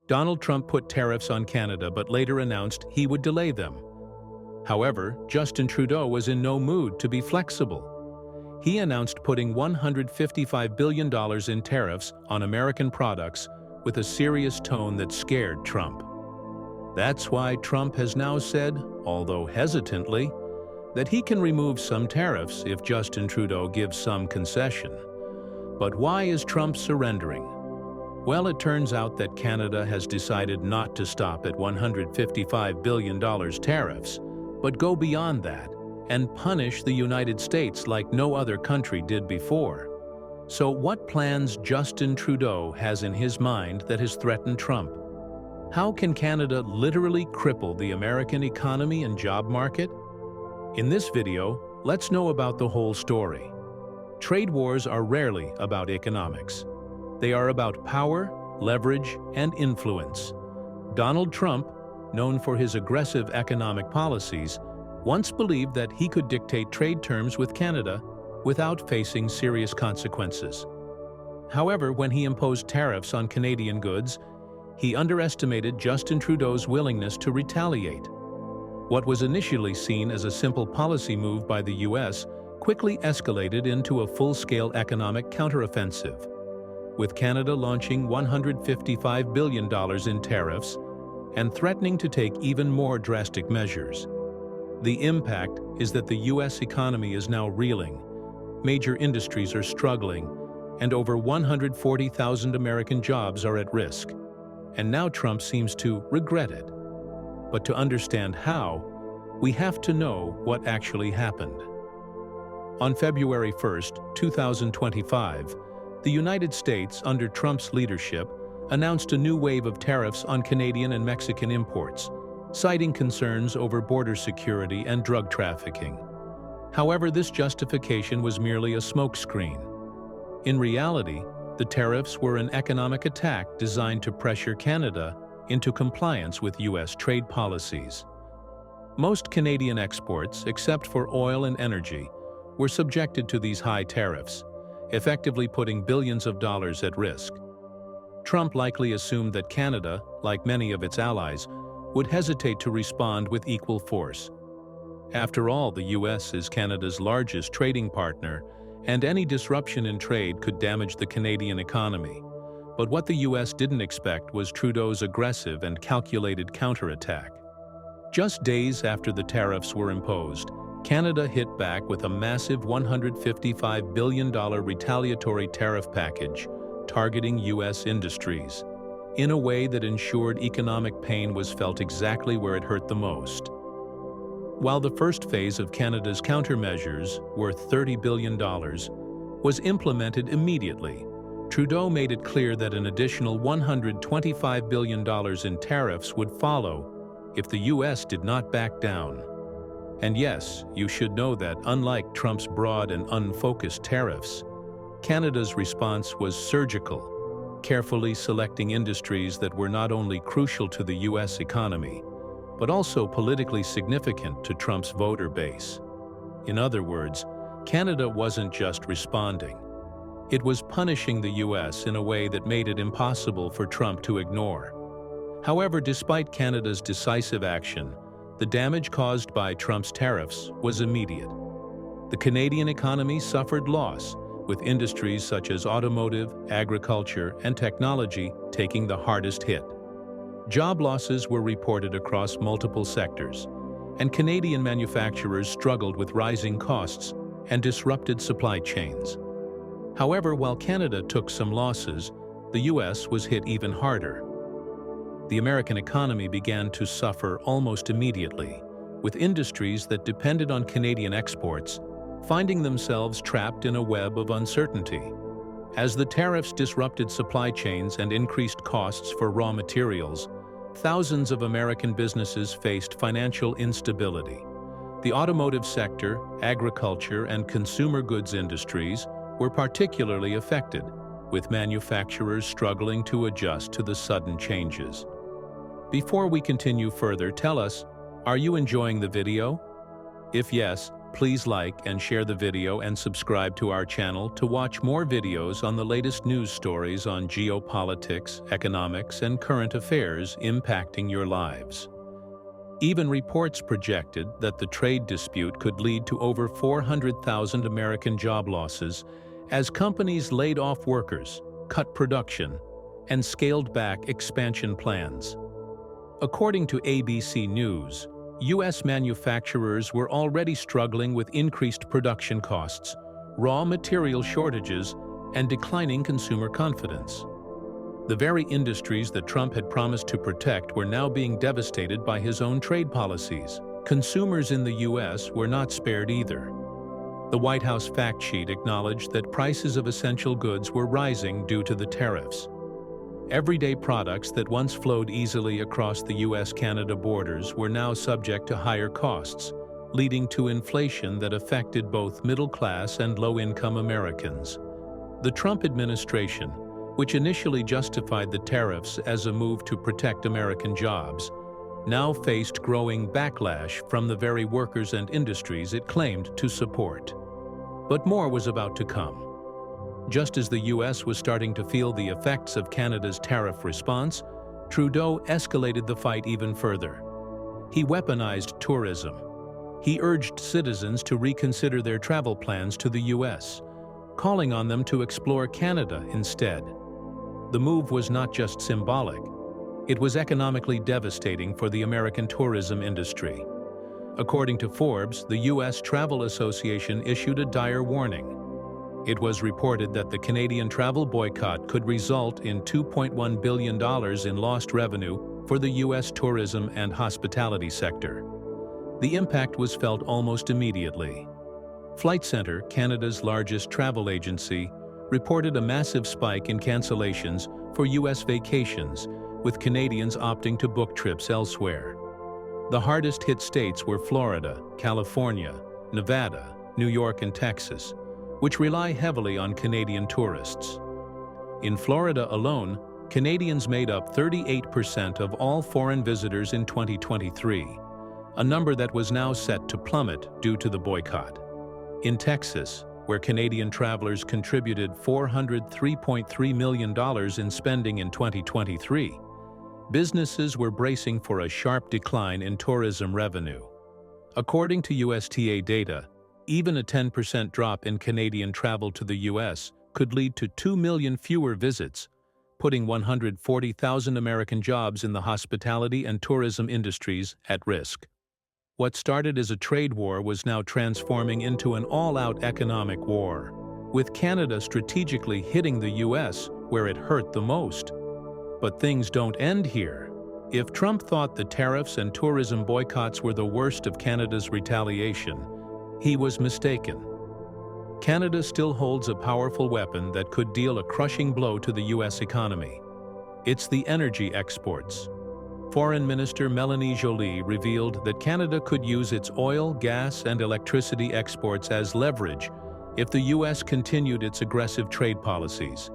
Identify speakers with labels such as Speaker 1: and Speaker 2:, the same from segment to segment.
Speaker 1: Donald Trump put tariffs on Canada but later announced he would delay them. However, Justin Trudeau was in no mood to be flexible. He announced putting $155 billion in tariffs on American products with a serious tone that scared Trump. That's why Trump has now said, although hesitantly, that he can remove some tariffs if Justin Trudeau gives some concession. But why is Trump surrendering? Well, it turns out that Canada has decided not to stop at $155 billion tariffs, but go beyond that and punish the United States like no other country did before. So what plans Justin Trudeau has in his mind that has threatened Trump? How can Canada literally cripple the American economy and job market? In this video, let's know about the whole story. Trade wars are rarely about economics. They are about power, leverage, and influence. Donald Trump, known for his aggressive economic policies, once believed that he could dictate trade terms with Canada without facing serious consequences. However, when he imposed tariffs on Canadian goods, he underestimated Justin Trudeau's willingness to retaliate. What was initially seen as a simple policy move by the U.S. quickly escalated into a full-scale economic counteroffensive, with Canada launching $155 billion in tariffs and threatening to take even more drastic measures. The impact is that the U.S. economy is now reeling, major industries are struggling, and over 140,000 American jobs are at risk. And now Trump seems to regret it. But to understand how, we have to know what actually happened. On February 1, 2025, the United States, under Trump's leadership, announced a new wave of tariffs on Canadian and Mexican imports, citing concerns over border security and drug trafficking. However, this justification was merely a smokescreen. In reality, the tariffs were an economic attack designed to pressure Canada into compliance with U.S. trade policies. Most Canadian exports, except for oil and energy, were subjected to these high tariffs, effectively putting billions of dollars at risk. Trump likely assumed that Canada, like many of its allies, would hesitate to respond with equal force. After all, the U.S. is Canada's largest trading partner, and any disruption in trade could damage the Canadian economy. But what the U.S. didn't expect was Trudeau's aggressive and calculated counterattack. Just days after the tariffs were imposed, Canada hit back with a massive $155 billion retaliatory tariff package targeting U.S. industries, in a way that ensured economic pain was felt exactly where it hurt the most. While the first phase of Canada's countermeasures, worth $30 billion, was implemented immediately, Trudeau made it clear that an additional $125 billion in tariffs would follow if the U.S. did not back down. And yes, you should know that unlike Trump's broad and unfocused tariffs, Canada's response was surgical, carefully selecting industries that were not only crucial to the U.S. economy, but also politically significant to Trump's voter base. In other words, Canada wasn't just responding. It was punishing the U.S. in a way that made it impossible for Trump to ignore. However, despite Canada's decisive action, the damage caused by Trump's tariffs was immediate. The Canadian economy suffered loss, with industries such as automotive, agriculture, and technology taking the hardest hit. Job losses were reported across multiple sectors, and Canadian manufacturers struggled with rising costs and disrupted supply chains. However, while Canada took some losses, the U.S. was hit even harder. The American economy began to suffer almost immediately, with industries that depended on Canadian exports finding themselves trapped in a web of uncertainty. As the tariffs disrupted supply chains and increased costs for raw materials, thousands of American businesses faced financial instability. The automotive sector, agriculture, and consumer goods industries were particularly affected, with manufacturers struggling to adjust to the sudden changes. Before we continue further, tell us, are you enjoying the video? If yes, Please like and share the video and subscribe to our channel to watch more videos on the latest news stories on geopolitics, economics, and current affairs impacting your lives. Even reports projected that the trade dispute could lead to over 400,000 American job losses as companies laid off workers, cut production, and scaled back expansion plans. According to ABC News, U.S. manufacturers were already struggling with increased production costs, raw material shortages, and declining consumer confidence. The very industries that Trump had promised to protect were now being devastated by his own trade policies. Consumers in the U.S. were not spared either. The White House fact sheet acknowledged that prices of essential goods were rising due to the tariffs. Everyday products that once flowed easily across the U.S.-Canada borders were now subject to higher costs, leading to inflation that affected both middle-class and low-income Americans. The Trump administration, which initially justified the tariffs as a move to protect American jobs, now faced growing backlash from the very workers and industries it claimed to support. But more was about to come. Just as the U.S. was starting to feel the effects of Canada's tariff response, Trudeau escalated the fight even further. He weaponized tourism. He urged citizens to reconsider their travel plans to the U.S., calling on them to explore Canada instead. The move was not just symbolic. It was economically devastating for the American tourism industry. According to Forbes, the U.S. Travel Association issued a dire warning. It was reported that the Canadian travel boycott could result in $2.1 billion in lost revenue for the U.S. tourism and hospitality sector. The impact was felt almost immediately. Flight Centre, Canada's largest travel agency, reported a massive spike in cancellations for U.S. vacations, with Canadians opting to book trips elsewhere. The hardest-hit states were Florida, California, Nevada, New York, and Texas, which rely heavily on Canadian tourists. In Florida alone, Canadians made up 38% of all foreign visitors in 2023, a number that was now set to plummet due to the boycott. In Texas, where Canadian travelers contributed $403.3 million in spending in 2023, businesses were bracing for a sharp decline in tourism revenue. According to USTA data, even a 10% drop in Canadian travel to the U.S. could lead to 2 million fewer visits, putting 140,000 American jobs in the hospitality and tourism industries at risk. What started as a trade war was now transforming into an all-out economic war, with Canada strategically hitting the U.S. where it hurt the most. But things don't end here. If Trump thought the tariffs and tourism boycotts were the worst of Canada's retaliation, he was mistaken. Canada still holds a powerful weapon that could deal a crushing blow to the U.S. economy. It's the energy exports. Foreign Minister Mélanie Joly revealed that Canada could use its oil, gas, and electricity exports as leverage if the U.S. continued its aggressive trade policies.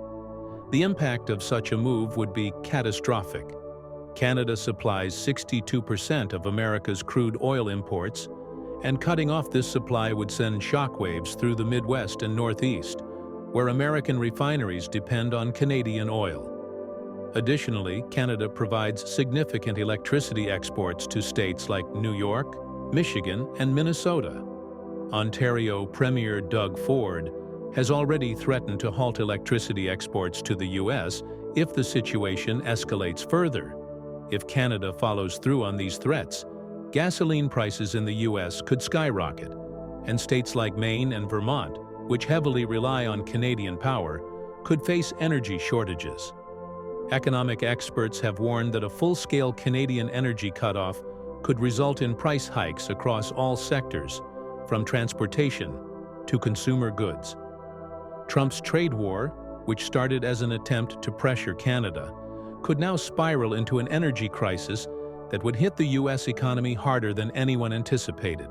Speaker 1: The impact of such a move would be catastrophic. Canada supplies 62% of America's crude oil imports, and cutting off this supply would send shockwaves through the Midwest and Northeast, where American refineries depend on Canadian oil. Additionally, Canada provides significant electricity exports to states like New York, Michigan, and Minnesota. Ontario Premier Doug Ford has already threatened to halt electricity exports to the U.S. if the situation escalates further. If Canada follows through on these threats, gasoline prices in the U.S. could skyrocket, and states like Maine and Vermont, which heavily rely on Canadian power, could face energy shortages. Economic experts have warned that a full-scale Canadian energy cutoff could result in price hikes across all sectors, from transportation to consumer goods. Trump's trade war, which started as an attempt to pressure Canada, could now spiral into an energy crisis that would hit the U.S. economy harder than anyone anticipated.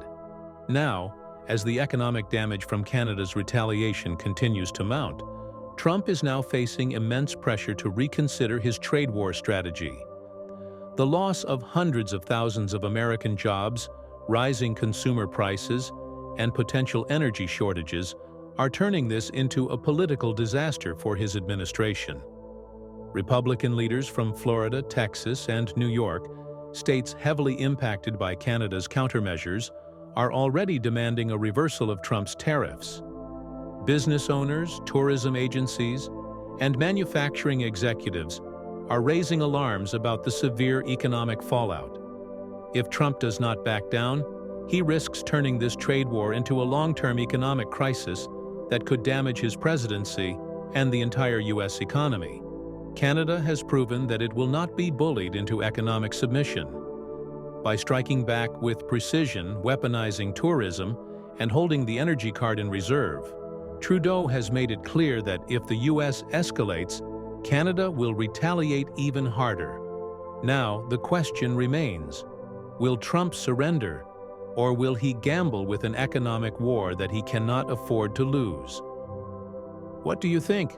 Speaker 1: Now, as the economic damage from Canada's retaliation continues to mount, Trump is now facing immense pressure to reconsider his trade war strategy. The loss of hundreds of thousands of American jobs, rising consumer prices, and potential energy shortages are turning this into a political disaster for his administration. Republican leaders from Florida, Texas, and New York, states heavily impacted by Canada's countermeasures, are already demanding a reversal of Trump's tariffs. Business owners, tourism agencies, and manufacturing executives are raising alarms about the severe economic fallout. If Trump does not back down, he risks turning this trade war into a long-term economic crisis that could damage his presidency and the entire U.S. economy. Canada has proven that it will not be bullied into economic submission. By striking back with precision, weaponizing tourism, and holding the energy card in reserve, Trudeau has made it clear that if the U.S. escalates, Canada will retaliate even harder. Now, the question remains, will Trump surrender, or will he gamble with an economic war that he cannot afford to lose? What do you think?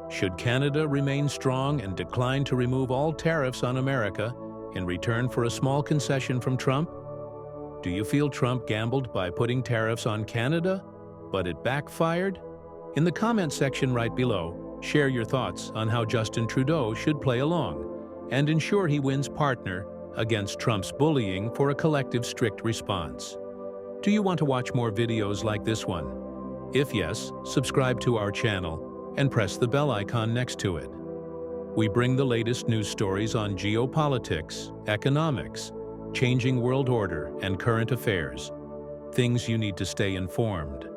Speaker 1: Should Canada remain strong and decline to remove all tariffs on America in return for a small concession from Trump? Do you feel Trump gambled by putting tariffs on Canada, but it backfired? In the comment section right below, share your thoughts on how Justin Trudeau should play along and ensure he wins partner against Trump's bullying for a collective strict response. Do you want to watch more videos like this one? If yes, subscribe to our channel and press the bell icon next to it. We bring the latest news stories on geopolitics, economics, changing world order, and current affairs. Things you need to stay informed.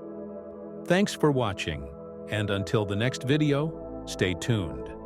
Speaker 1: Thanks for watching, and until the next video, stay tuned.